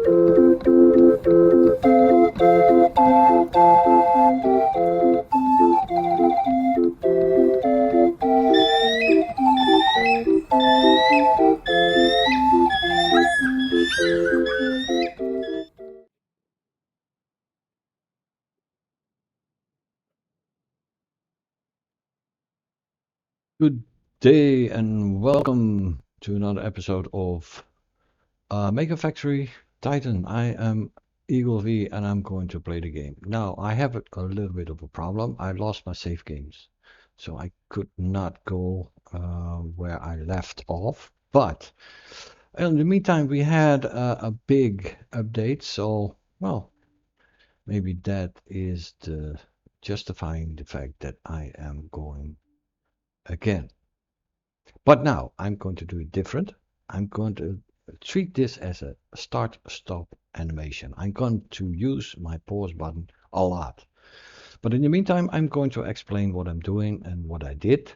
Good day and welcome to another episode of MegaFactory Titan. I am Eagle V and I'm going to play the game. Now, I have a little bit of a problem. I lost my save games, so I could not go where I left off. But in the meantime, we had a big update, so, well, maybe that is the justifying the fact that I am going again. But now I'm going to do it different. I'm going to treat this as a start-stop animation. I'm going to use my pause button a lot. But in the meantime, I'm going to explain what I'm doing and what I did.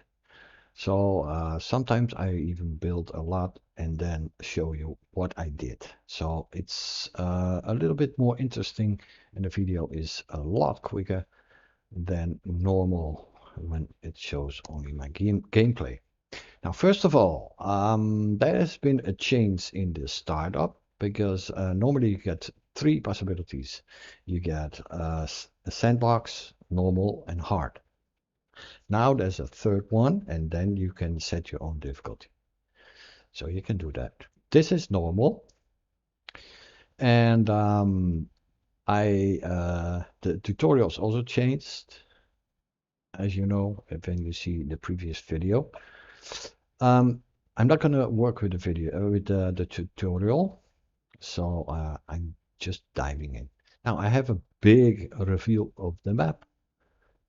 So sometimes I even build a lot and then show you what I did. So it's a little bit more interesting and the video is a lot quicker than normal when it shows only my gameplay. Now, first of all, there has been a change in the startup because normally you get three possibilities. You get a sandbox, normal, and hard. Now there's a third one, and then you can set your own difficulty. So you can do that. This is normal, and the tutorials also changed, as you know, when you see the previous video. I'm not going to work with the video with the tutorial, so I'm just diving in. Now I have a big reveal of the map.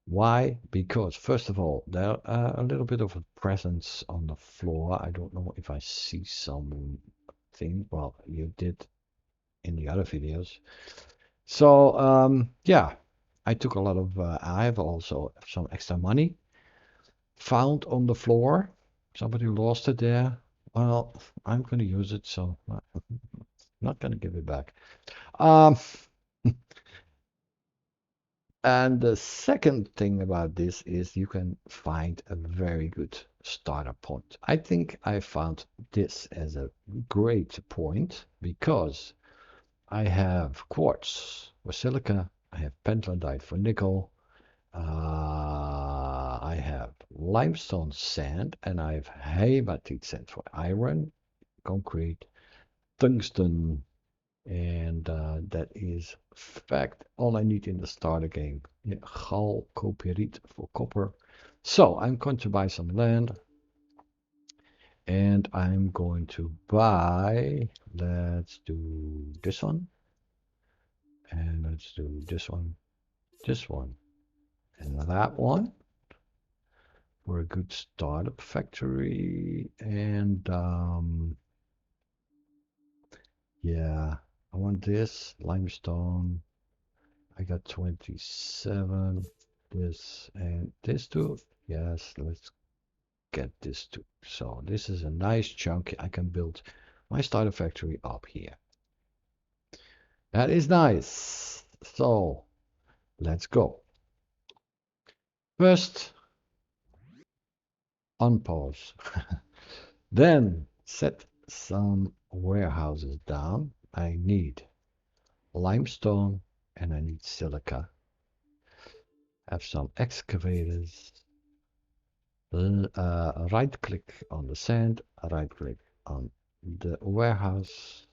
Why? Because first of all, there are a little bit of a presence on the floor. I don't know if I see something. Well, you did in the other videos. So yeah, I took a lot of. I have also some extra money found on the floor. Somebody lost it there. Well, I'm going to use it, so I'm not going to give it back. Um, and the second thing about this is you can find a very good starter point. I think I found this as a great point because I have quartz for silica, I have pentlandite for nickel, I have limestone sand, and I have hematite sand for iron, concrete, tungsten, and that is fact all I need in the starter game. Yeah, chalcopyrite for copper. So I'm going to buy some land, and I'm going to buy, let's do this one, and let's do this one, and that one for a good startup factory. And yeah, I want this limestone. I got 27. This and this too. Yes, let's get this too. So this is a nice chunk. I can build my starter factory up here. That is nice. So let's go. First, unpause. Then set some warehouses down. I need limestone and I need silica. Have some excavators. Right click on the sand, right click on the warehouse,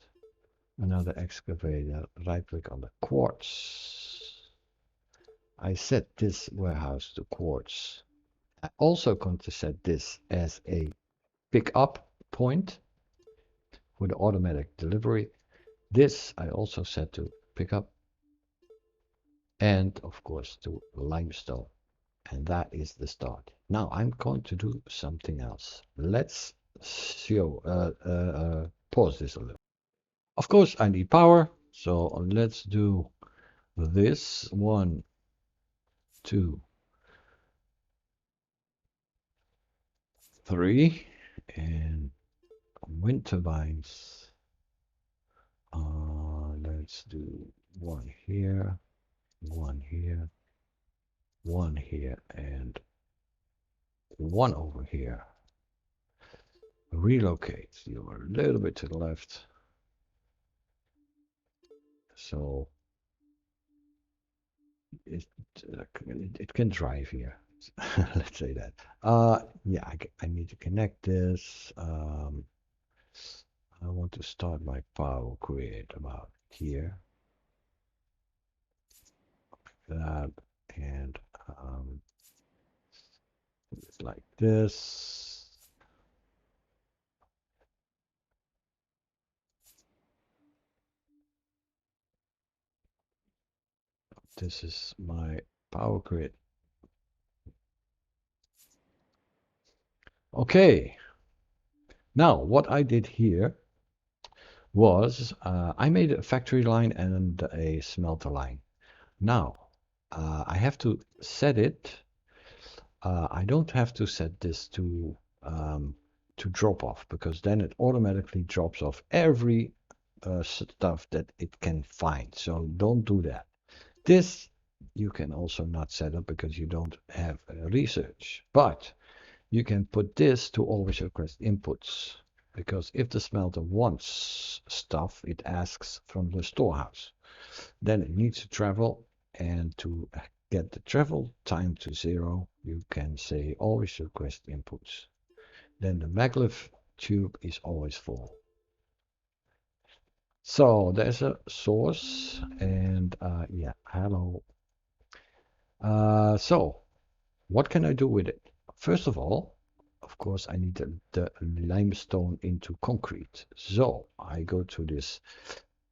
another excavator, right click on the quartz. I set this warehouse to quartz. I also going to set this as a pickup point for the automatic delivery. This I also set to pickup and of course to limestone. And that is the start. Now I'm going to do something else. Let's pause this a little. Of course, I need power, so let's do this. 1, 2, 3, and wind turbines. let's do one here, one here, one here, and one over here. Relocate. You're a little bit to the left. So it can drive here. Let's say that. Yeah, I need to connect this. I want to start my power grid about here. That and like this. This is my power grid. Okay. Now, what I did here was I made a factory line and a smelter line. Now, I have to set it. I don't have to set this to drop off, because then it automatically drops off every stuff that it can find. So don't do that. This you can also not set up because you don't have research. But you can put this to always request inputs, because if the smelter wants stuff, it asks from the storehouse. Then it needs to travel, and to get the travel time to 0, you can say always request inputs. Then the maglev tube is always full. So there's a source, and yeah, hello. So what can I do with it? First of all, of course, I need the limestone into concrete. So I go to this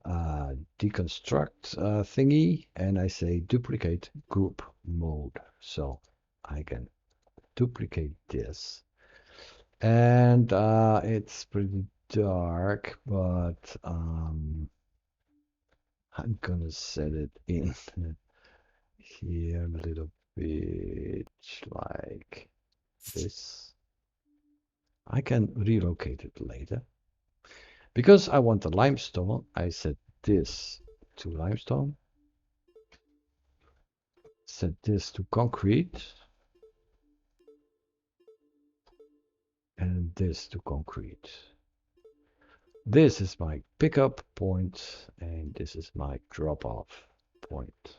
deconstruct thingy, and I say duplicate group mode. So I can duplicate this, and it's pretty dark, but I'm gonna set it in here a little bit like this. I can relocate it later. Because I want the limestone, I set this to limestone, set this to concrete, and this to concrete. This is my pickup point, and this is my drop-off point.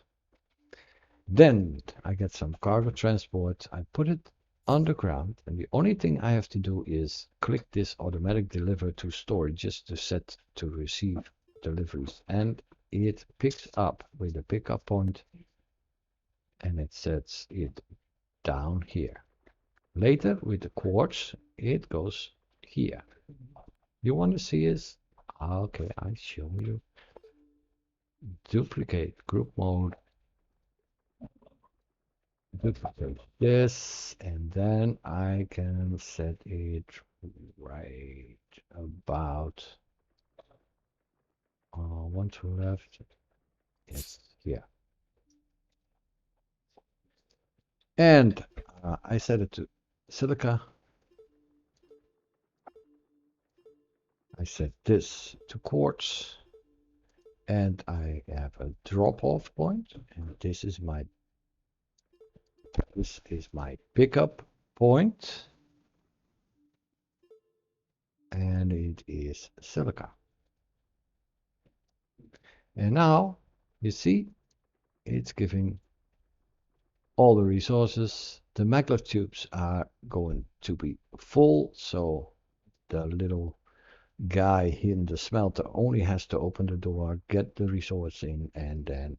Then I get some cargo transport, I put it underground, and the only thing I have to do is click this automatic deliver to storage just to set to receive deliveries, and it picks up with the pickup point, and it sets it down here. Later with the quartz it goes here. You want to see this? Okay, I show you. Duplicate group mode, duplicate this, and then I can set it right about one to left. Yes, here. And I set it to silica. I set this to quartz, and I have a drop-off point, and this is my pickup point, and it is silica. And now you see it's giving all the resources. The maglev tubes are going to be full, so the little guy in the smelter only has to open the door, get the resource in, and then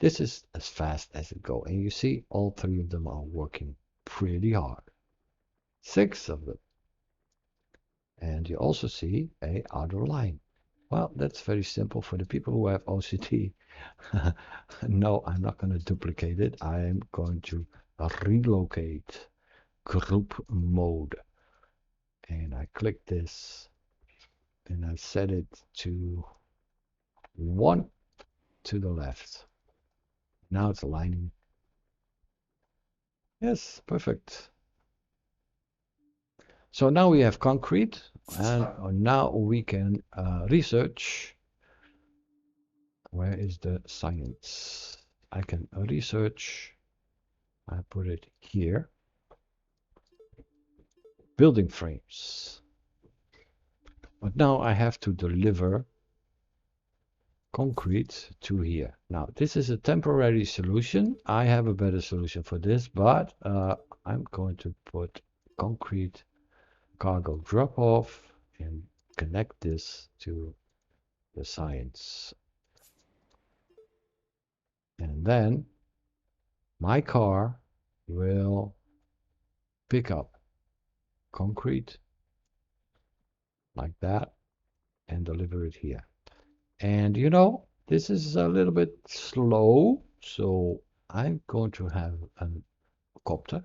this is as fast as it goes. And you see all 3 of them are working pretty hard. 6 of them. And you also see a outer line. Well, that's very simple for the people who have OCD. No, I'm not going to duplicate it. I'm going to relocate group mode. And I click this, and I set it to 1 to the left. Now it's aligning. Yes, perfect. So now we have concrete, and now we can research Where is the science? I can research. I put it here. Building frames. But now I have to deliver concrete to here. Now, this is a temporary solution. I have a better solution for this, but I'm going to put concrete cargo drop off and connect this to the science. And then my car will pick up concrete like that and deliver it here. And you know, this is a little bit slow, so I'm going to have a copter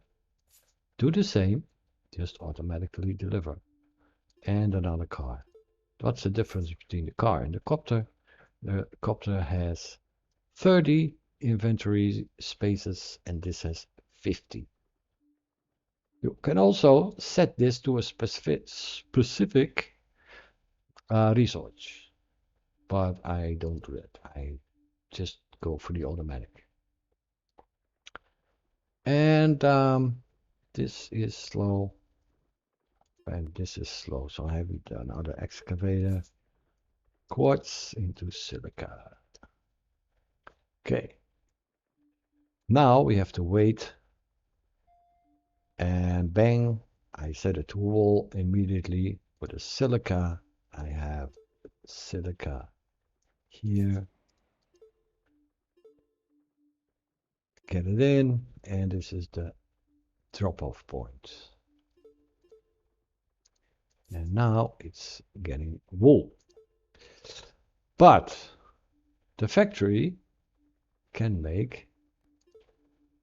do the same, just automatically deliver. And another car. What's the difference between the car and the copter? The copter has 30 inventory spaces and this has 50. You can also set this to a specific resource, but I don't do that. I just go for the automatic. And this is slow, and this is slow. So I have another excavator, quartz into silica. Okay. Now we have to wait, and bang! I set it to wall immediately with a silica. I have silica here. Get it in, and this is the drop-off point. And now it's getting wool. But the factory can make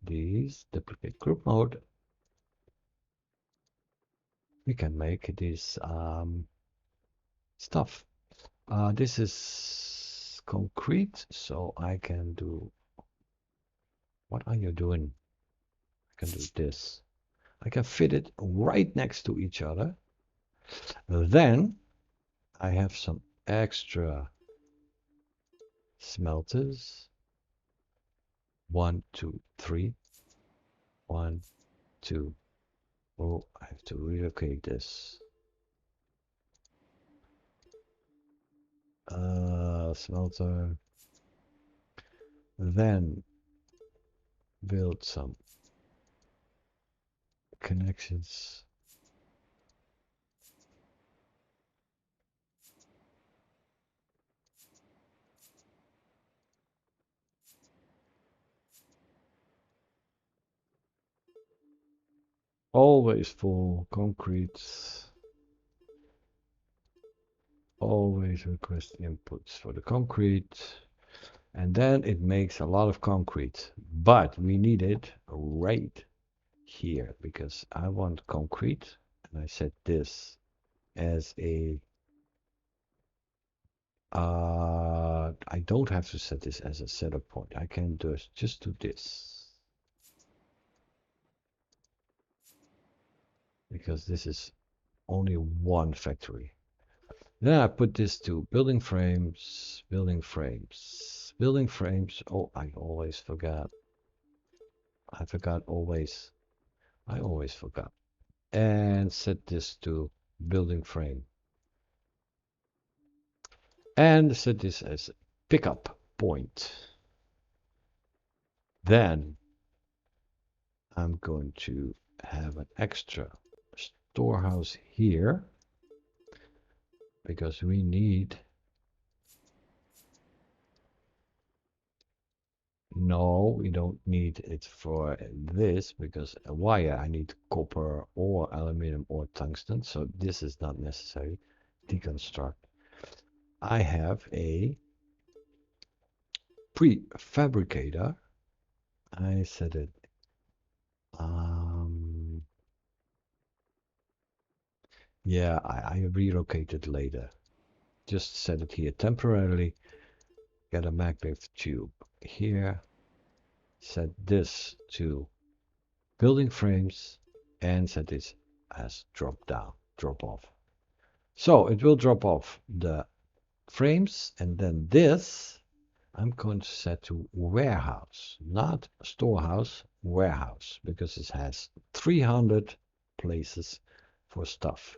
these duplicate group mode. We can make this stuff. This is concrete, so I can do. What are you doing? I can do this. I can fit it right next to each other. Then I have some extra smelters. 1, 2, 3. 1, 2. Oh, I have to relocate this. Smelter. Then build some connections. Always for concrete. Always request inputs for the concrete. And then it makes a lot of concrete. But we need it right here because I want concrete. And I set this as a I don't have to set this as a setup point. I can just do this. Because this is only one factory. Then I put this to building frames, building frames, building frames. Oh, I always forgot. I forgot always. I always forgot. And set this to building frame. And set this as pickup point. Then I'm going to have an extra storehouse here because we need. No, we don't need it for this because wire I need copper or aluminum or tungsten, so this is not necessary. Deconstruct. I have a prefabricator. I set it. Yeah, I relocated later. Just set it here temporarily. Get a magnet tube here. Set this to building frames and set this as drop down, drop off. So it will drop off the frames and then this I'm going to set to warehouse, not storehouse, warehouse, because it has 300 places for stuff.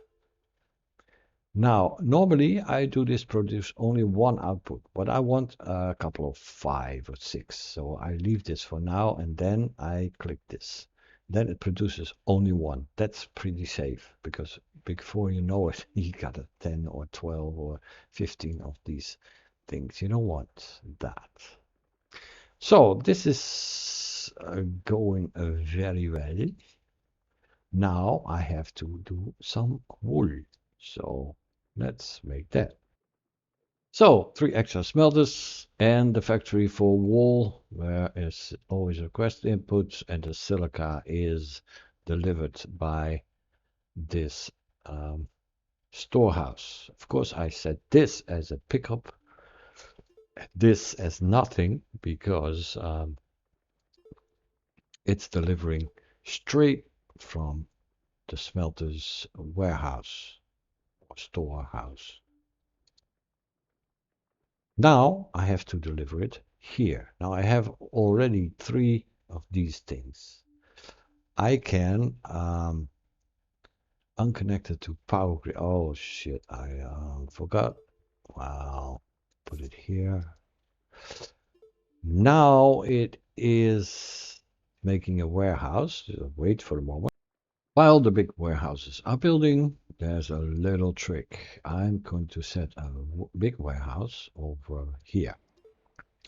Now, normally I do this produce only one output, but I want a couple of 5 or 6. So I leave this for now and then I click this. Then it produces only one. That's pretty safe because before you know it, you got a 10 or 12 or 15 of these things. You don't want that. So this is going very well. Now I have to do some wool. So let's make that. So 3 extra smelters and the factory for wool, where is always request inputs, and the silica is delivered by this storehouse. Of course, I set this as a pickup, this as nothing, because it's delivering straight from the smelter's warehouse or storehouse. Now I have to deliver it here. Now I have already 3 of these things. I can unconnected to power grid. Oh shit, I forgot. Wow, put it here. Now it is making a warehouse. Wait for a moment. While the big warehouses are building, there's a little trick. I'm going to set a big warehouse over here.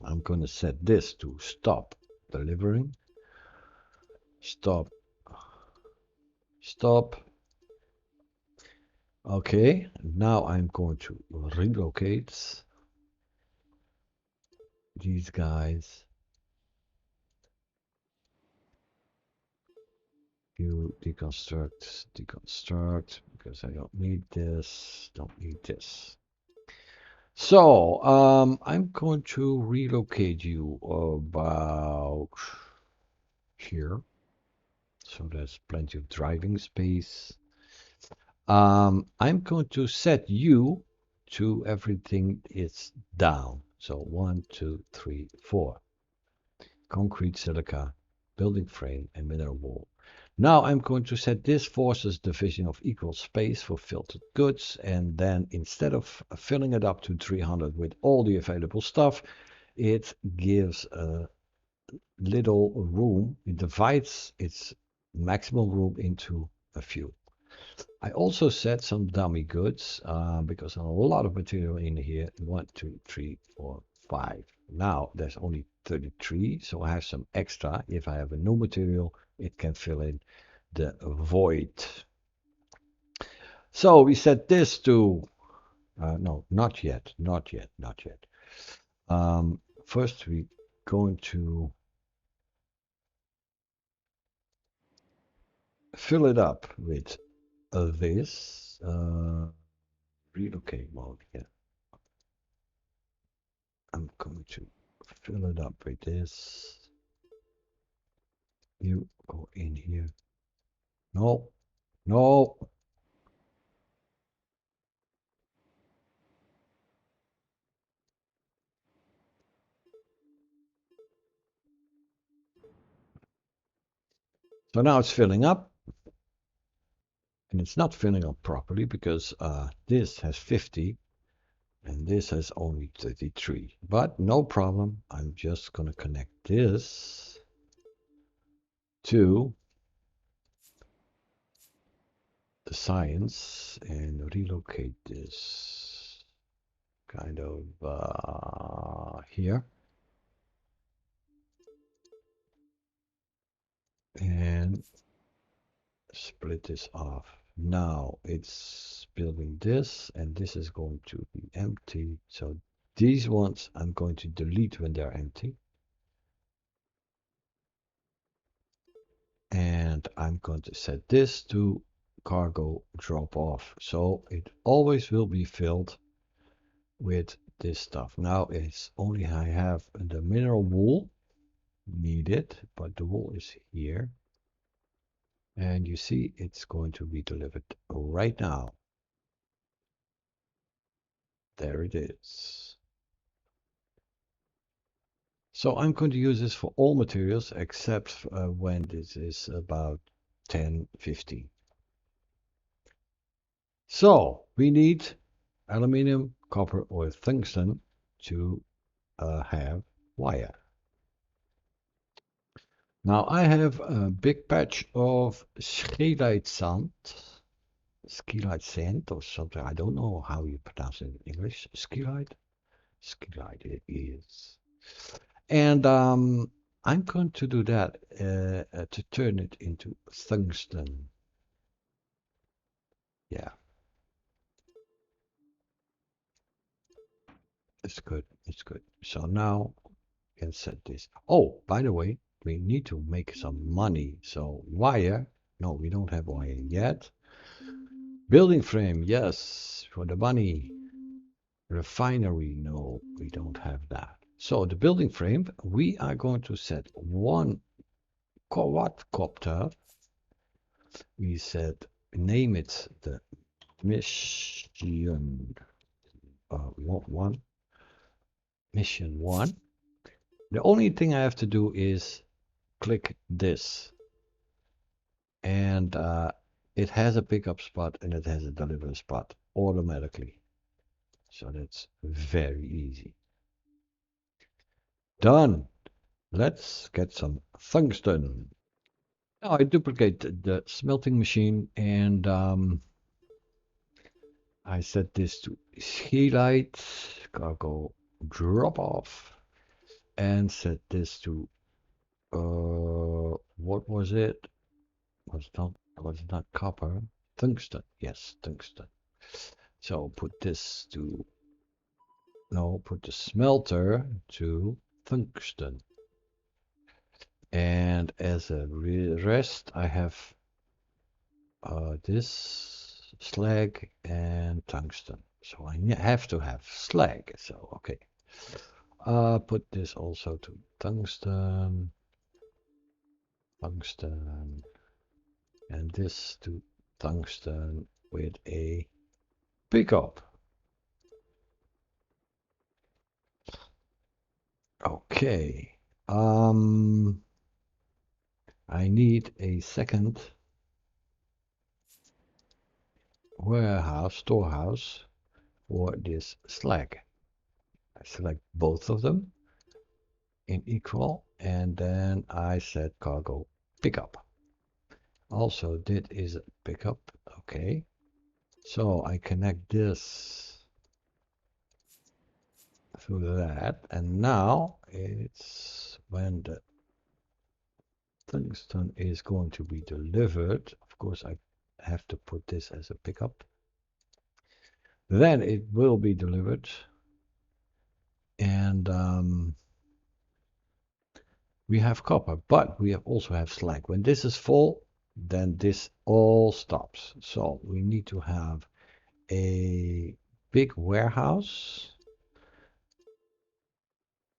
I'm going to set this to stop delivering. Stop. Stop. Okay, now I'm going to relocate these guys. You deconstruct, deconstruct, because I don't need this, don't need this. So, I'm going to relocate you about here. So there's plenty of driving space. I'm going to set you to everything is down. So 1, 2, 3, 4. Concrete, silica, building frame, and mineral wool. Now I'm going to set this forces division of equal space for filtered goods, and then instead of filling it up to 300 with all the available stuff, it gives a little room. It divides its maximum room into a few. I also set some dummy goods because a lot of material in here. 1, 2, 3, 4, 5. Now there's only 33, so I have some extra. If I have a new material, it can fill in the void. So we set this to, no, not yet, not yet, not yet. First we're going to fill it up with this relocate mode. Yeah, I'm going to fill it up with this. You go in here. No, no. So now it's filling up, and it's not filling up properly because this has 50 and this has only 33. But no problem. I'm just going to connect this to the science and relocate this kind of here. And split this off. Now it's building this, and this is going to be empty. So these ones I'm going to delete when they're empty. And I'm going to set this to cargo drop off. So it always will be filled with this stuff. Now it's only I have the mineral wool needed, but the wool is here. And you see it's going to be delivered right now. There it is. So I'm going to use this for all materials except when this is about 10, 15. So we need aluminum, copper, or tungsten to have wire. Now I have a big patch of scheelite sand or something. I don't know how you pronounce it in English. Scheelite it is. And I'm going to do that to turn it into tungsten. Yeah, it's good. It's good. So now we can set this. Oh, by the way, we need to make some money. So wire. No, we don't have wire yet. Building frame, yes, for the money. Refinery, no, we don't have that. So the building frame, we are going to set one quadcopter. We said name it the mission one. Mission one. The only thing I have to do is click this, and it has a pickup spot and it has a delivery spot automatically. So that's very easy. Done. Let's get some tungsten. Now I duplicate the smelting machine and I set this to scheelite, cargo drop off, and set this to what was it? Was not copper? Tungsten. Yes, tungsten. So put this to no, put the smelter to tungsten. And as a rest, I have this slag and tungsten. So I have to have slag. So okay. Put this also to tungsten, and this to tungsten with a pickup. Okay. I need a second storehouse for this slag. I select both of them in equal, and then I set cargo pickup. Also, this is a pickup. Okay. So I connect this through that, and now it's when the tungsten is going to be delivered. Of course, I have to put this as a pickup. Then it will be delivered, and we have copper, but we also have slag. When this is full, then this all stops. So we need to have a big warehouse.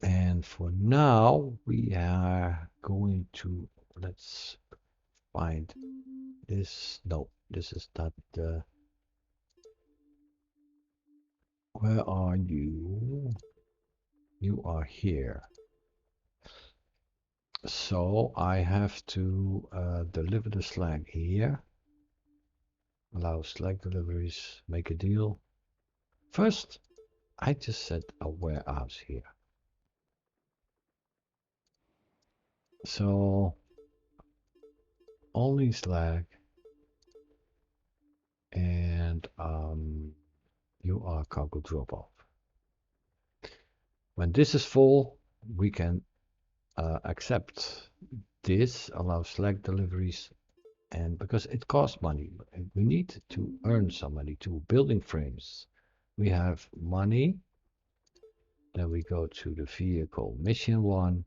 And for now, we are going to, let's find this. No, this is not the, where are you? You are here. So I have to deliver the slag here. Allow slag deliveries, make a deal. First, I just set a warehouse here. So only slag and you are cargo drop off. When this is full, we can accept this, allow slag deliveries, and because it costs money, we need to earn some money too. Building frames, we have money. Then we go to the vehicle mission one,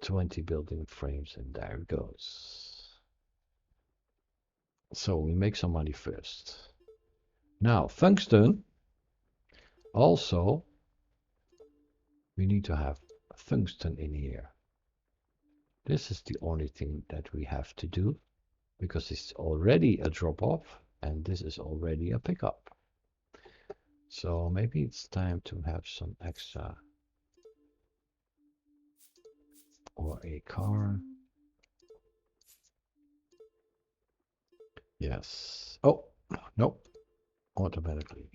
20 building frames, and there it goes. So we make some money first. Now tungsten, also we need to have tungsten in here. This is the only thing that we have to do because it's already a drop off and this is already a pickup. So maybe it's time to have some extra or a car. Yes. Oh, no, automatically.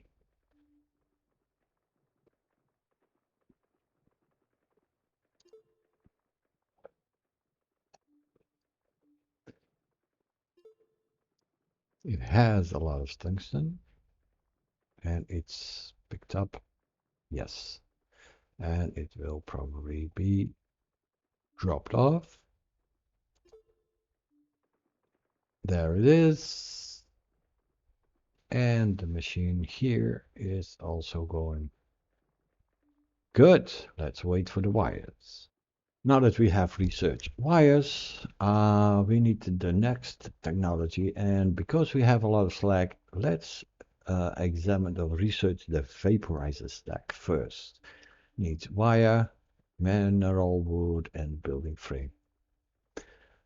It has a lot of tungsten and it's picked up. Yes. And it will probably be dropped off. There it is. And the machine here is also going. Good. Let's wait for the wires. Now that we have researched wires, we need the next technology. And because we have a lot of slag, let's examine or research the vaporizer stack first. Needs wire, mineral wood, and building frame.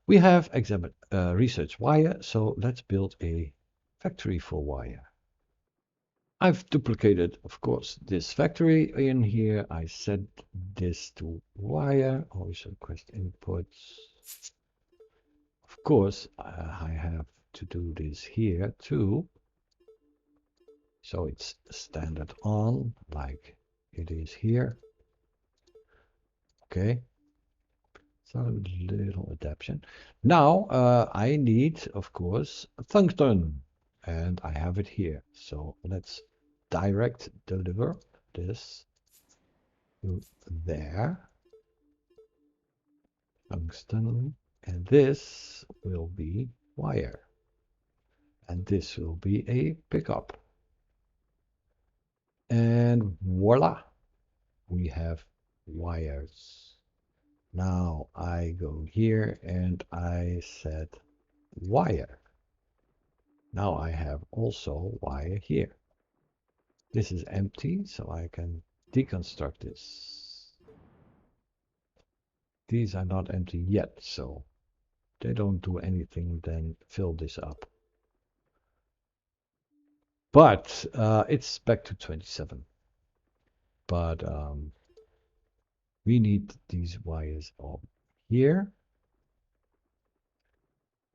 We have examined research wire, so let's build a factory for wire. I've duplicated, of course, this factory in here. I set this to wire. Always request inputs. Of course, I have to do this here too. So it's standard on, like it is here. Okay. So a little adaptation. Now I need, of course, tungsten. And I have it here. So let's direct deliver this to there. Tungsten. And this will be wire. And this will be a pickup. And voila, we have wires. Now I go here and I set wire. Now I have also wire here. This is empty, so I can deconstruct this. These are not empty yet, so they don't do anything, then fill this up. But it's back to 27. But we need these wires up here.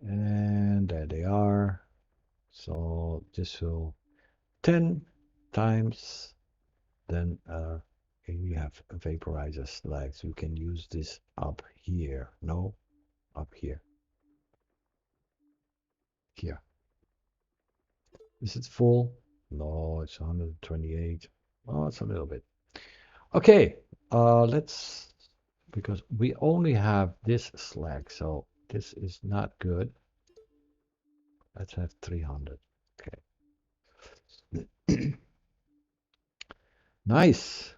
And there they are. So this will 10 times. Then we have vaporizer slags. We can use this up here. No, up here. Here. Is it full? No, it's 128. Oh, it's a little bit. Okay, let's, because we only have this slag, so this is not good. Let's have 300. Okay. Nice.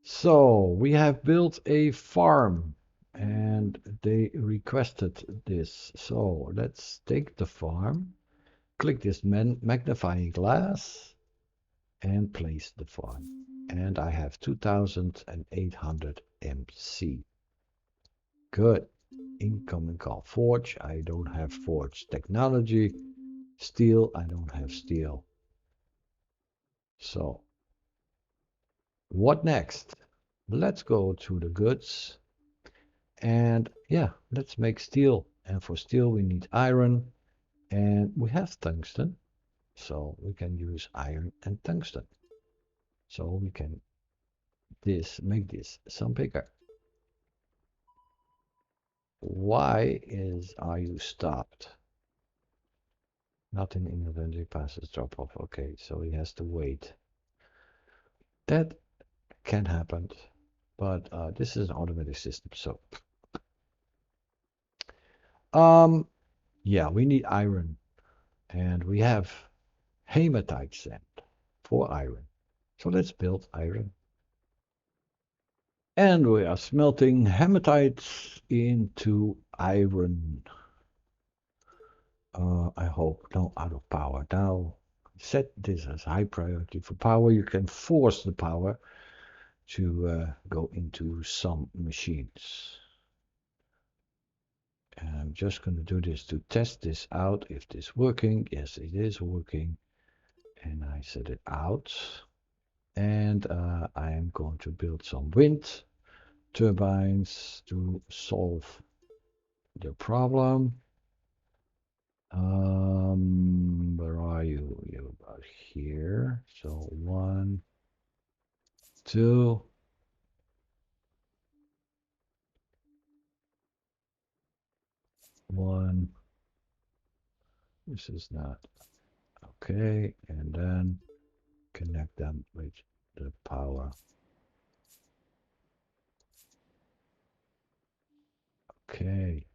So we have built a farm and they requested this. So let's take the farm, click this magnifying glass and place the farm. And I have 2800 MC. Good. Incoming call. Forge. I don't have forge technology. Steel. I don't have steel. So what next? Let's go to the goods. And yeah, let's make steel. And for steel, we need iron. And we have tungsten. So we can use iron and tungsten. So we can make this some bigger. Why are you stopped? Nothing in inventory passes drop off. Okay, so he has to wait. That can happen, but this is an automatic system. So yeah, we need iron, and we have hematite sand for iron. So let's build iron. And we are smelting hematite into iron. I hope no out of power. Now set this as high priority for power. You can force the power to go into some machines. And I'm just going to do this to test this out. If this working, yes, it is working. And I set it out. And I am going to build some wind turbines to solve the problem. Where are you? You're about here. So 1, 2. One. This is not okay. And then connect them with the power. Okay.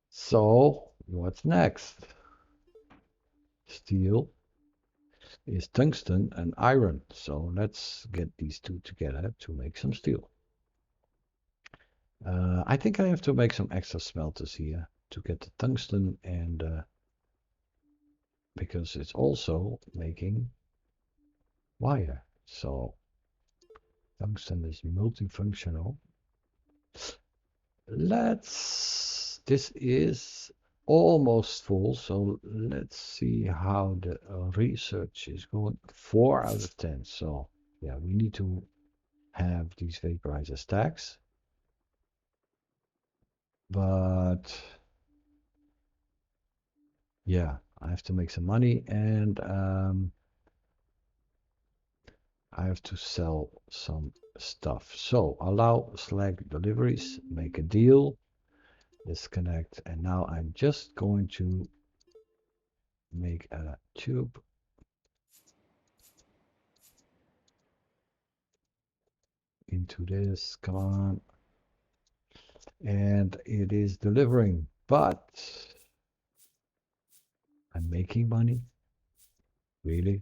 So what's next? Steel is tungsten and iron. So let's get these two together to make some steel. I think I have to make some extra smelters here to get the tungsten and because it's also making wire. So tungsten is multifunctional. This is almost full, so let's see how the research is going. 4 out of 10. So yeah, we need to have these vaporizer stacks. But yeah, I have to make some money and I have to sell some stuff. So allow Slack deliveries, make a deal, disconnect, and now I'm just going to make a tube. Into this, come on. And it is delivering, but I'm making money. Really?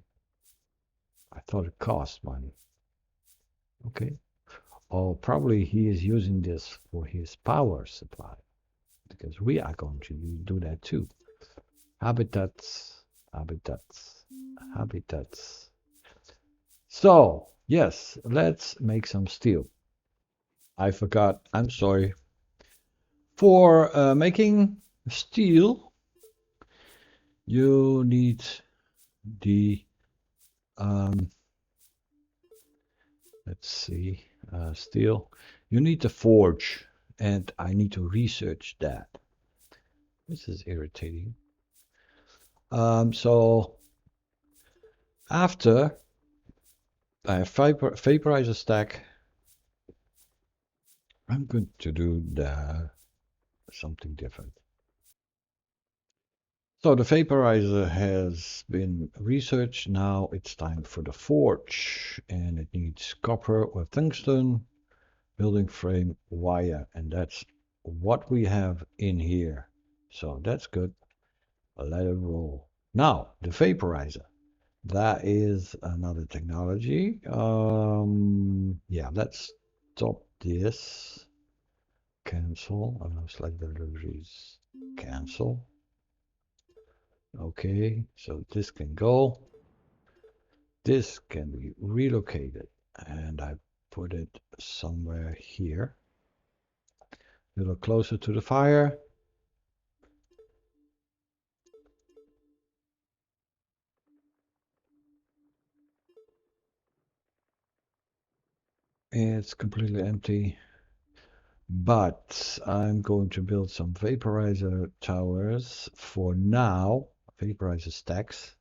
I thought it cost money. Okay. Oh, probably he is using this for his power supply because we are going to do that too. Habitats, habitats, habitats. So, yes, let's make some steel. I forgot, I'm sorry. For making steel, you need the, let's see, steel. You need the forge, and I need to research that. This is irritating. So after I have vaporizer stack, I'm going to do something different. So the vaporizer has been researched. Now it's time for the forge, and it needs copper or tungsten, building frame, wire, and that's what we have in here. So that's good. Let it roll. Now the vaporizer. That is another technology. Yeah, let's stop this. Cancel. Select the deliveries. Cancel. Okay, so this can go. This can be relocated, and I put it somewhere here. A little closer to the fire. It's completely empty. But I'm going to build some vaporizer towers for now. Vaporizer stacks,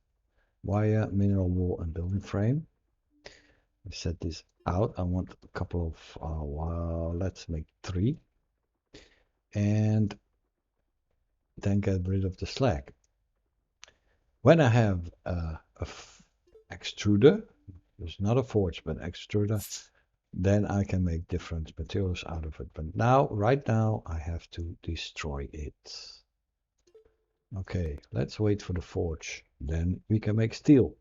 wire, mineral wool, and building frame. I set this out. I want a couple of, well, let's make 3. And then get rid of the slag. When I have a extruder, there's not a forge, but extruder, then I can make different materials out of it. But now, right now, I have to destroy it. Okay, let's wait for the forge. Then we can make steel.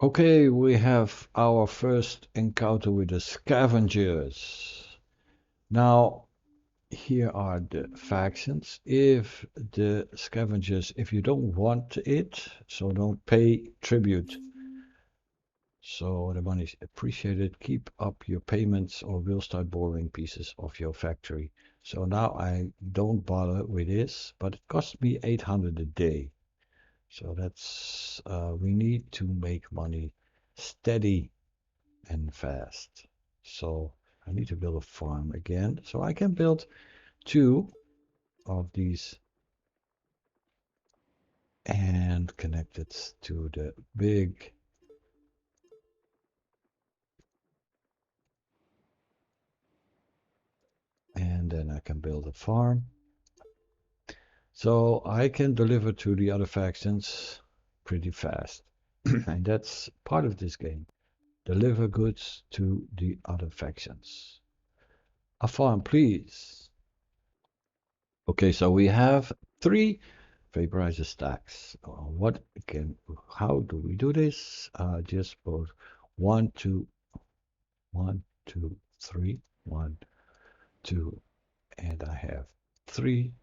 Okay, we have our first encounter with the scavengers. Now, here are the factions. If the scavengers, if you don't want it, so don't pay tribute. So the money is appreciated. Keep up your payments or we'll start borrowing pieces of your factory. So now I don't bother with this, but it cost me 800 a day. So that's we need to make money steady and fast. So I need to build a farm again. So I can build 2 of these and connect it to the big. And then I can build a farm. So I can deliver to the other factions pretty fast. And that's part of this game. Deliver goods to the other factions. A farm, please. Okay, so we have 3 vaporizer stacks. How do we do this? Just put 1, 2, 1, 2, 3, 1, 2, and I have 3.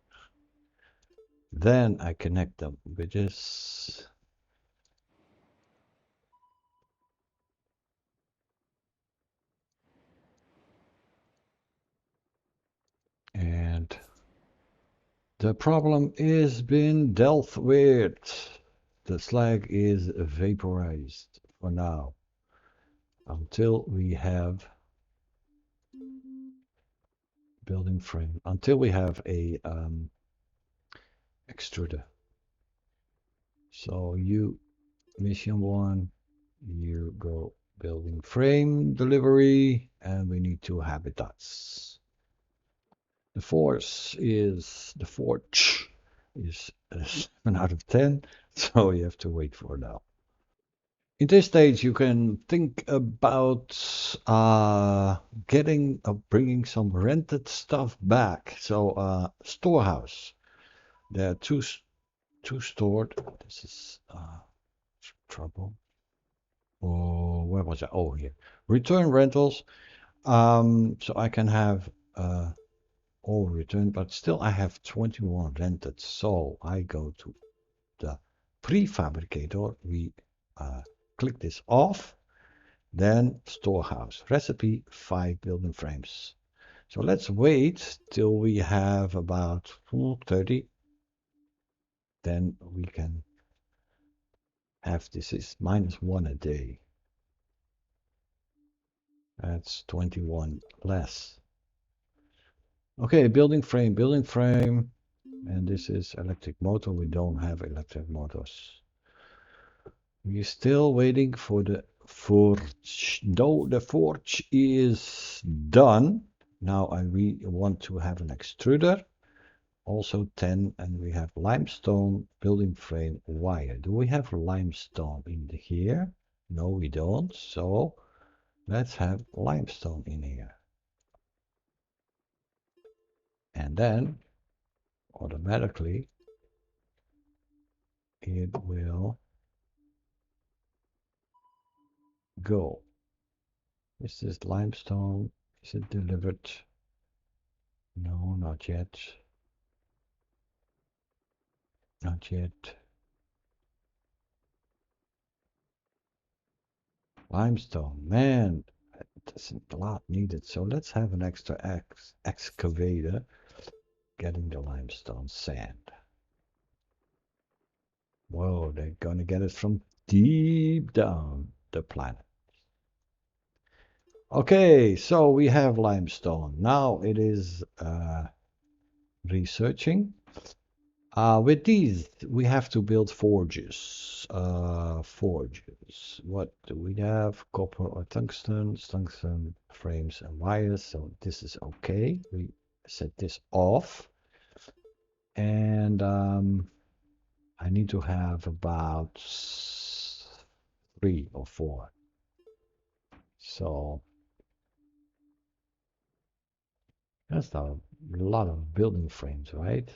Then I connect them with this. And the problem is been dealt with. The slag is vaporized for now until we have building frame, until we have a extruder. So you mission 1, you go building frame delivery, and we need 2 habitats. The forge is 7 out of 10, so you have to wait for now. In this stage, you can think about bringing some rented stuff back. So storehouse. There are two stored. This is trouble. Oh, where was I? Oh, here. Return rentals. So I can have all returned, but still I have 21 rented. So I go to the prefabricator. We click this off. Then storehouse. Recipe 5 building frames. So let's wait till we have about 30. Then we can have this is -1 a day. That's 21 less. Okay, building frame. And this is electric motor. We don't have electric motors. We're still waiting for the forge. No, the forge is done. Now we want to have an extruder. Also 10, and we have limestone building frame wire. Do we have limestone in here? No, we don't. So let's have limestone in here. And then automatically it will go. Is this limestone? Is it delivered? No, not yet. Not yet. Limestone, man, that's a lot needed. So let's have an extra excavator getting the limestone sand. Whoa, they're gonna get it from deep down the planet. Okay, so we have limestone. Now it is researching. With these, we have to build forges. Forges. What do we have? Copper or tungsten, tungsten frames and wires. So this is okay. We set this off. And I need to have about 3 or 4. So that's a lot of building frames, right?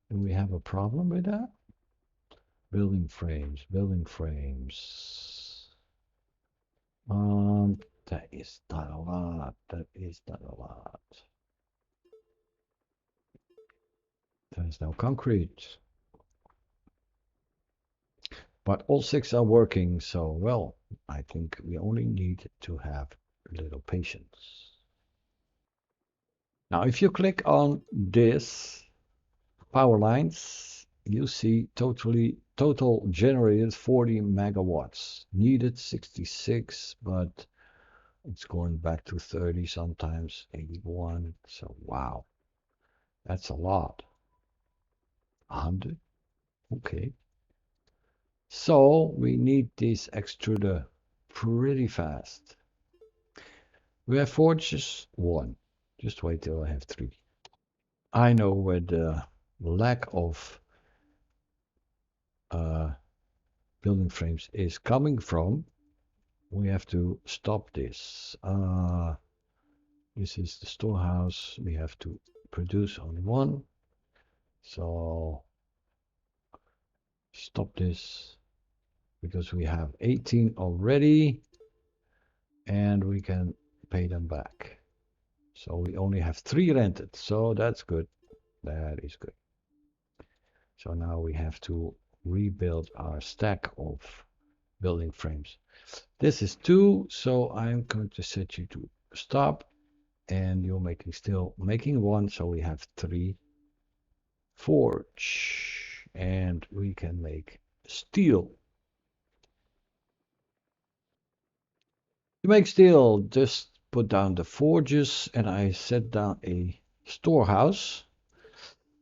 Do we have a problem with that? Building frames, building frames. That is not a lot. That is not a lot. There's no concrete. But all 6 are working, so well, I think we only need to have a little patience. Now, if you click on this power lines, you see totally Total generated 40 megawatts. Needed 66, but it's going back to 30 sometimes, 81. So wow, that's a lot. 100. Okay. So we need this extruder pretty fast. We have forges 1. Just wait till I have 3. I know where the lack of building frames is coming from. We have to stop this. This is the storehouse. We have to produce only 1. So stop this because we have 18 already and we can pay them back. So we only have 3 rented. So that's good. That is good. So now we have to rebuild our stack of building frames. This is 2, so I'm going to set you to stop, and you're still making 1, so we have 3 forge, and we can make steel. To make steel, just put down the forges, and I set down a storehouse,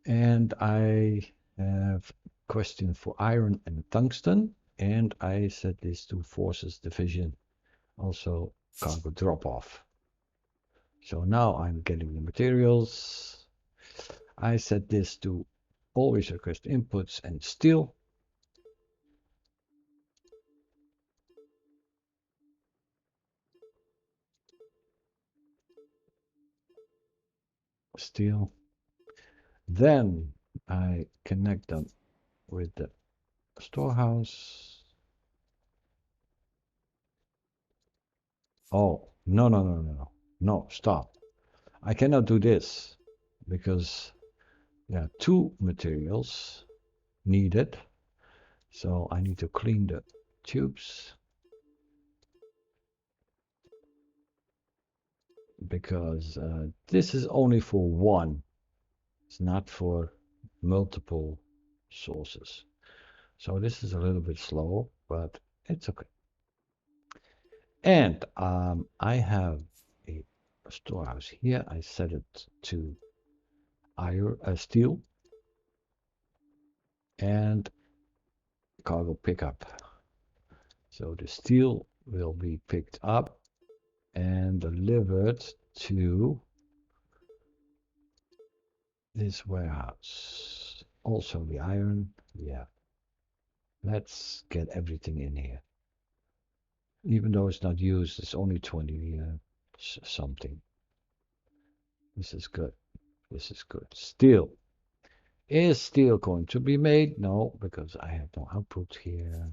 and I have question for iron and tungsten, and I set this to forces division, also cargo drop off. So now I'm getting the materials. I set this to always request inputs and steel. Steel. Then I connect them with the storehouse. Oh, no, no, no, no, no. No, stop. I cannot do this because there are 2 materials needed. So I need to clean the tubes because this is only for 1. It's not for multiple sources. So this is a little bit slow, but it's okay. And I have a storehouse here. I set it to iron, steel, and cargo pickup. So the steel will be picked up and delivered to this warehouse. Also the iron. Yeah. Let's get everything in here. Even though it's not used, it's only 20 something. This is good. This is good. Steel. Is steel going to be made? No, because I have no output here.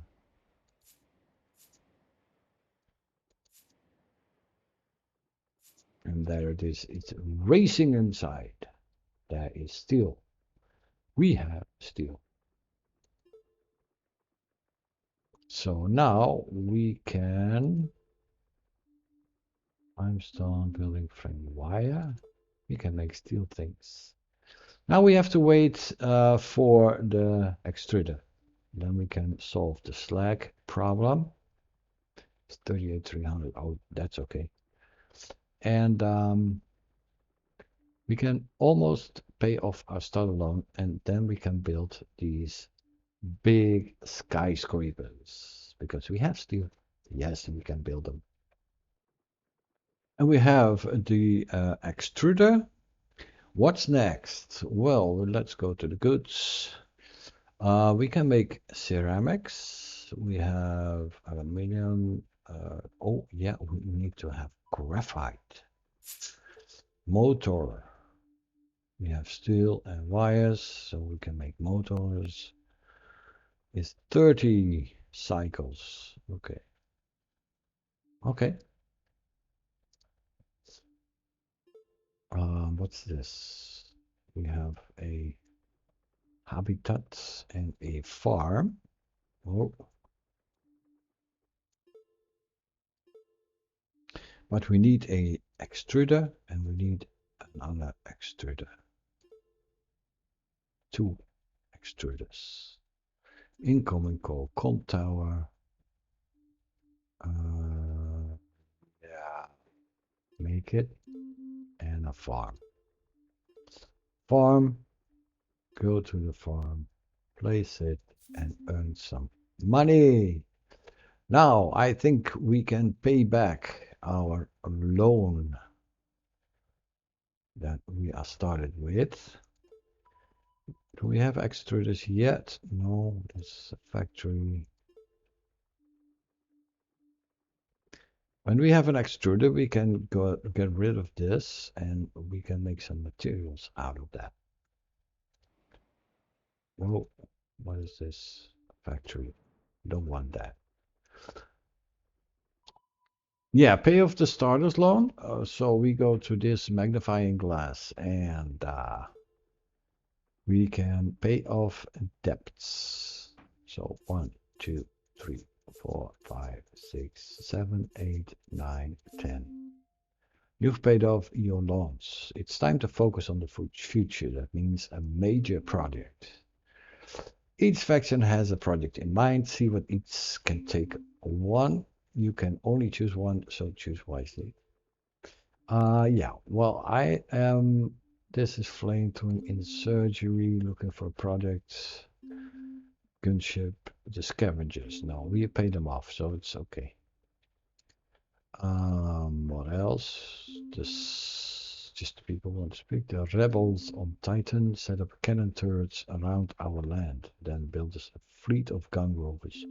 And there it is. It's racing inside. There is steel. We have steel. So now we can limestone building frame wire. We can make steel things. Now we have to wait for the extruder. Then we can solve the slag problem. It's 38,300. Oh, that's okay. And we can almost pay off our starter loan, and then we can build these big skyscrapers because we have steel. Yes, we can build them. And we have the extruder. What's next? Well, let's go to the goods. We can make ceramics. We have aluminum. Oh, yeah, we need to have graphite. Motor. We have steel and wires, so we can make motors. It's 30 cycles. Okay. Okay. What's this? We have a habitat and a farm. Oh. But we need a extruder and we need another extruder. 2 extruders. Incoming call, com tower. Yeah, make it and a farm. Farm, go to the farm, place it, and earn some money. Now I think we can pay back our loan that we are started with. Do we have extruders yet? No, this is a factory. When we have an extruder, we can go get rid of this and we can make some materials out of that. Whoa, what is this? Factory. Don't want that. Yeah, pay off the starter's loan. So we go to this magnifying glass and we can pay off debts. So 1, 2, 3, 4, 5, 6, 7, 8, 9, 10. You've paid off your loans. It's time to focus on the future. That means a major project. Each faction has a project in mind. See what each can take one. You can only choose one, so choose wisely. Yeah, well, I am. This is flame tooling in surgery, looking for projects. Gunship, the scavengers. No, we paid them off, so it's okay. What else? Just people want to speak. The rebels on Titan set up cannon turrets around our land, then build us a fleet of gun rovers.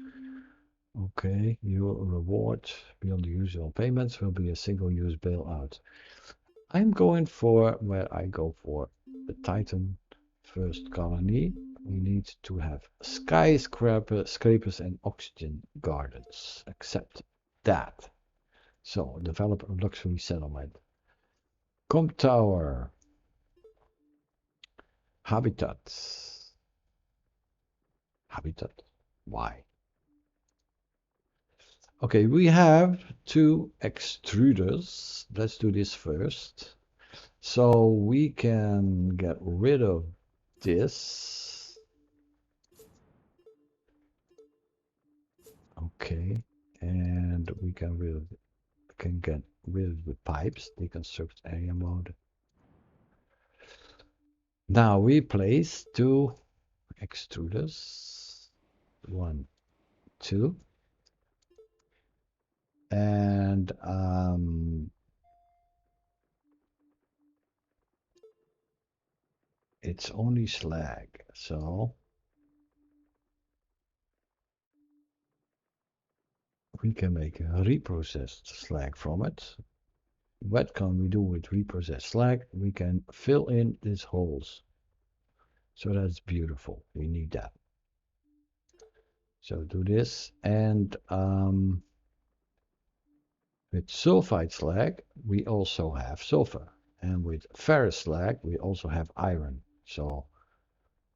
Okay, your reward beyond the usual payments will be a single-use bailout. I'm going for where I go for the Titan first colony. We need to have skyscrapers and oxygen gardens. Accept that. So develop a luxury settlement. Com tower. Habitat. Habitat. Why? Okay, we have 2 extruders. Let's do this first. So we can get rid of this. Okay, and we can get rid of the pipes. Deconstruct area mode. Now we place 2 extruders. 1, 2. And it's only slag, so we can make a reprocessed slag from it. What can we do with reprocessed slag? We can fill in these holes. So that's beautiful. We need that. So do this, and with sulfide slag, we also have sulfur. And with ferrous slag, we also have iron. So,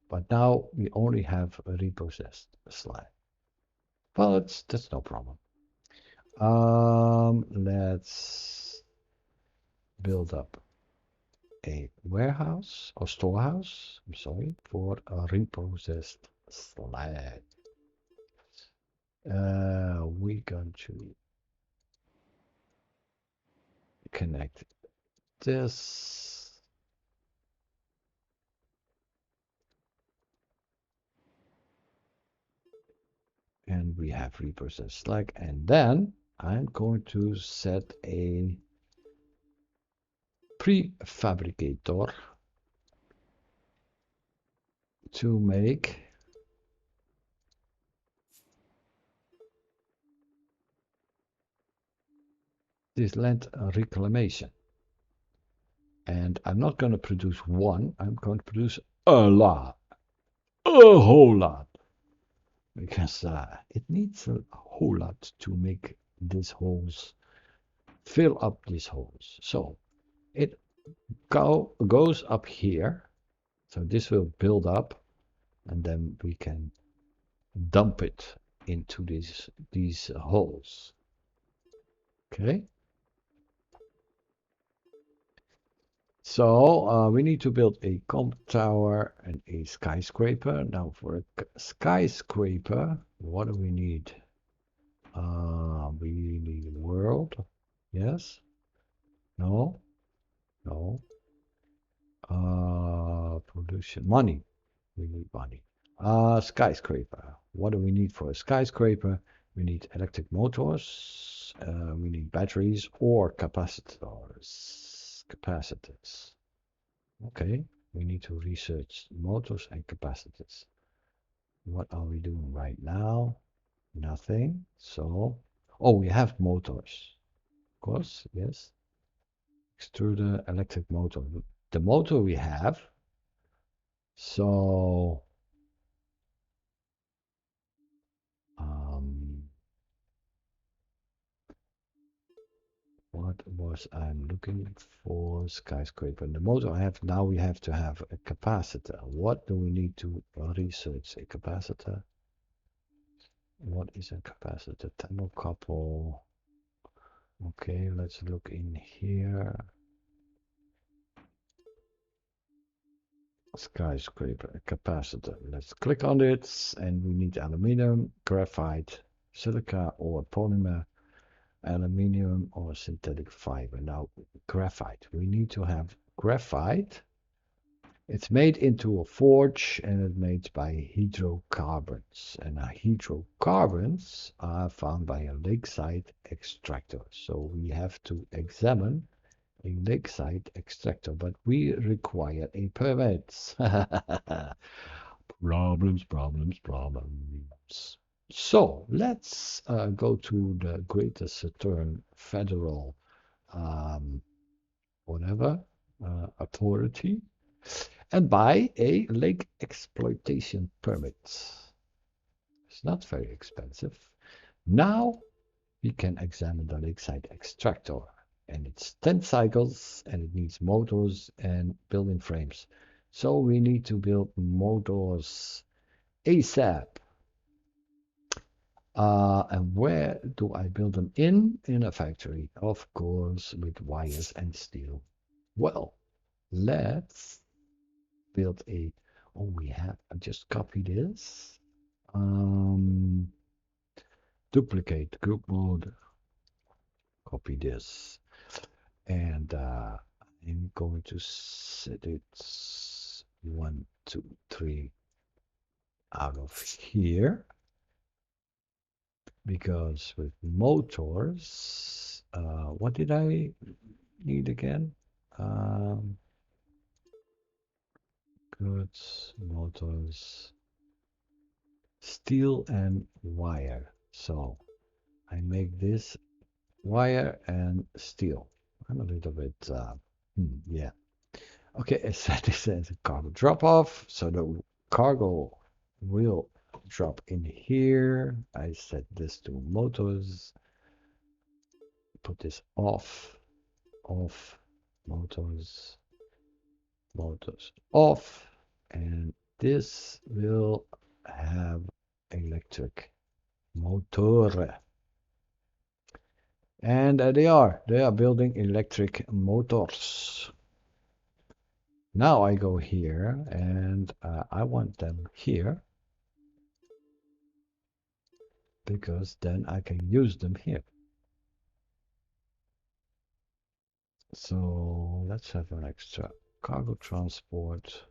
but now we only have a reprocessed slag. Well, that's no problem. Let's build up a warehouse or storehouse, I'm sorry, for a reprocessed slag. We're going to connect this. And we have reprocessed slag. And then I'm going to set a prefabricator to make this land reclamation. And I'm not going to produce one, I'm going to produce a lot, a whole lot. Because it needs a whole lot to make these holes, fill up these holes. So it goes up here. So this will build up and then we can dump it into these holes. Okay. So we need to build a comp tower and a skyscraper. Now for a skyscraper, what do we need? We need a world. Yes? No? No. Pollution. Money. We need money. Skyscraper. What do we need for a skyscraper? We need electric motors. We need batteries or capacitors. Capacitors. Okay. We need to research motors and capacitors. What are we doing right now? Nothing. So, oh, we have motors. Of course, yes. Extruder electric motor. The motor we have. So, um, what was I'm looking for? Skyscraper. The motor I have now, we have to have a capacitor. What do we need to research? A capacitor. What is a capacitor? Thermocouple. Okay, let's look in here. Skyscraper, a capacitor. Let's click on it, and we need aluminum, graphite, silica or polymer, aluminium or synthetic fiber. Now, graphite. We need to have graphite. It's made into a forge and it's made by hydrocarbons. And hydrocarbons are found by a lakeside extractor. So we have to examine a lakeside extractor, but we require a permit. Problems, problems, problems. So let's go to the Greater Saturn Federal whatever authority and buy a lake exploitation permit. It's not very expensive. Now we can examine the lakeside extractor, and it's 10 cycles and it needs motors and building frames. So we need to build motors ASAP. And where do I build them? In a factory, of course, with wires and steel. Well, let's build a, oh, we have, I just copy this. Duplicate group mode, copy this. And I'm going to set it 1, 2, 3 out of here. Because with motors, what did I need again? Goods, motors, steel and wire. So I make this wire and steel. I'm a little bit, yeah. Okay, I set this as a cargo drop off. So the cargo will drop in here. I set this to motors. Put this off, motors, off, and this will have electric motor. And they are building electric motors. Now I go here and I want them here because then I can use them here. So let's have an extra cargo transport.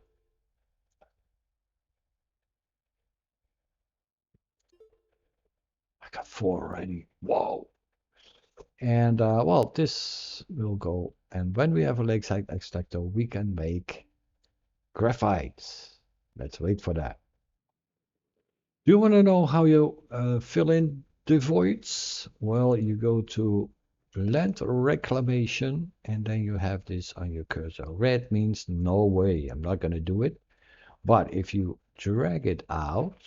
I got 4 already. Whoa. And well, this will go. And when we have a lakeside extractor, we can make graphite. Let's wait for that. Do you want to know how you fill in the voids? Well, you go to land reclamation, and then you have this on your cursor. Red means no way, I'm not going to do it. But if you drag it out,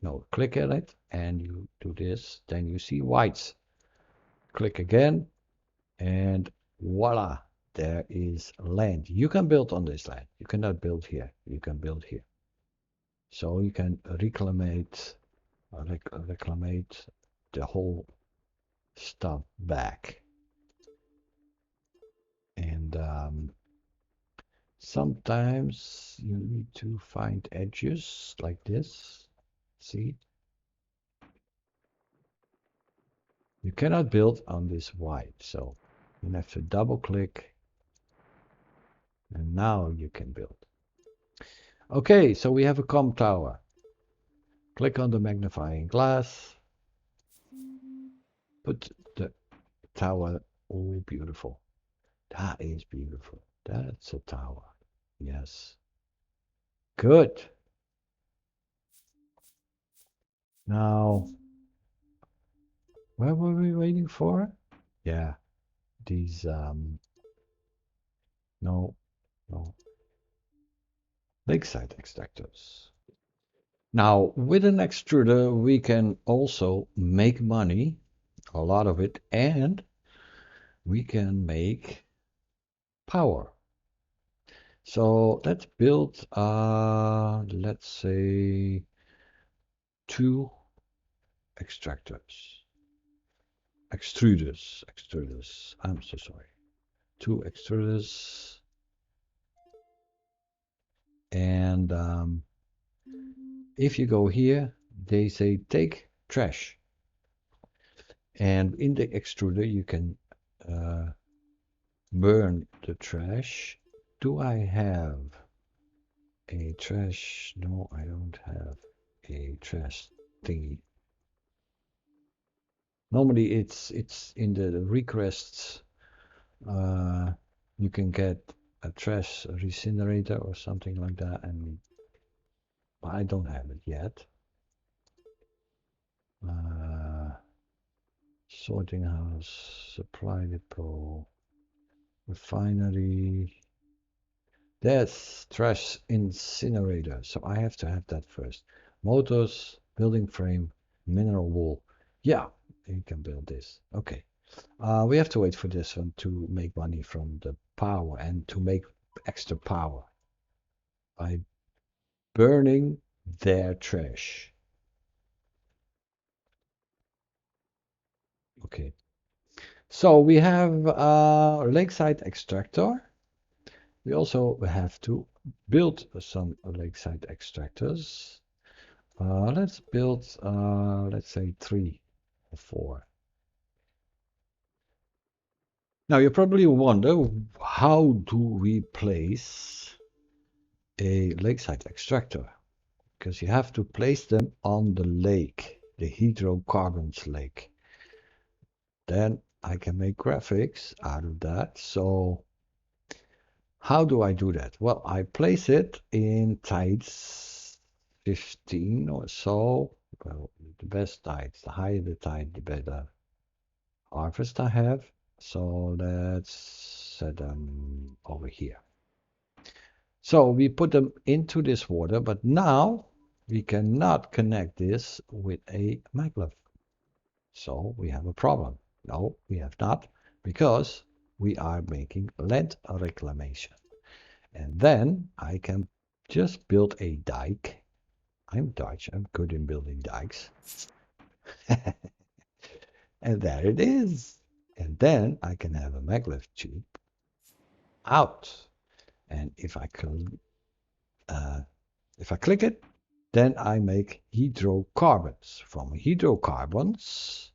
no, click on it, and you do this, then you see whites. Click again, and voila, there is land. You can build on this land. You cannot build here. You can build here. So you can reclamate the whole stuff back. And Sometimes you need to find edges like this. See? You cannot build on this white, so you have to double click and now you can build. Okay, so we have a comm tower. Click on the magnifying glass. Put the tower. Oh, beautiful. That is beautiful. That's a tower. Yes. Good. Now, where were we waiting for? Yeah, these, no, no, lakeside extractors. Now, with an extruder, we can also make money, a lot of it, and we can make power. So let's build, let's say, 2 extruders. I'm so sorry. 2 extruders. And if you go here, they say take trash. And in the extruder, you can burn the trash. Do I have a trash? No, I don't have a trash thingy. Normally, it's in the requests. You can get a trash regenerator or something like that, and I don't have it yet. Sorting house, supply depot, refinery. There's trash incinerator, so I have to have that first. Motors, building frame, mineral wool. Yeah, you can build this. Okay. We have to wait for this one to make money from the power and to make extra power by burning their trash. Okay. So we have a lakeside extractor. We also have to build some lakeside extractors. Let's build, let's say 3 or 4. Now you probably wonder, how do we place a lakeside extractor? Because you have to place them on the lake, the hydrocarbons lake. Then I can make graphics out of that. So how do I do that? Well, I place it in tides 15 or so. Well, the best tides, the higher the tide, the better harvest I have. So let's set them over here. So we put them into this water, but now we cannot connect this with a maglev. So we have a problem. No, we have not, because we are making land reclamation. And then I can just build a dike. I'm Dutch, I'm good in building dikes. And there it is. And then I can have a maglev tube out. And if I click it, then I make hydrocarbons. From hydrocarbons,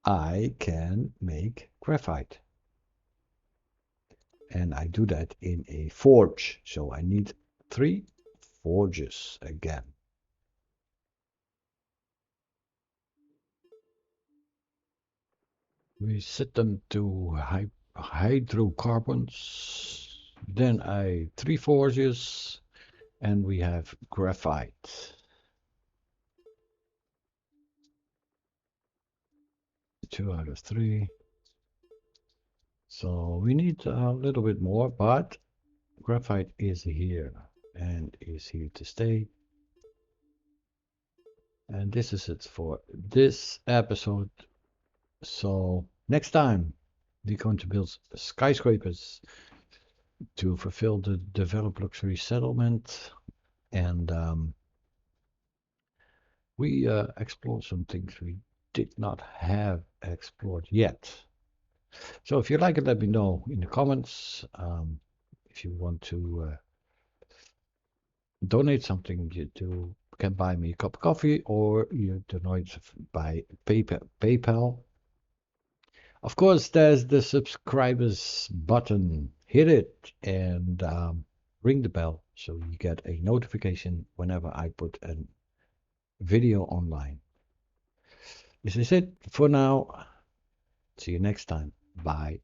I can make graphite. And I do that in a forge. So I need 3 forges again. We set them to hydrocarbons. Then 3 forges, and we have graphite. 2 out of 3. So we need a little bit more, but graphite is here and is here to stay. And this is it for this episode. So next time we're going to build skyscrapers to fulfill the develop luxury settlement, and we explore some things we did not have explored yet. So if you like it, let me know in the comments. If you want to donate something, you can buy me a cup of coffee or you donate by PayPal. Of course, there's the subscribers button. Hit it and ring the bell so you get a notification whenever I put a video online. This is it for now. See you next time. Bye.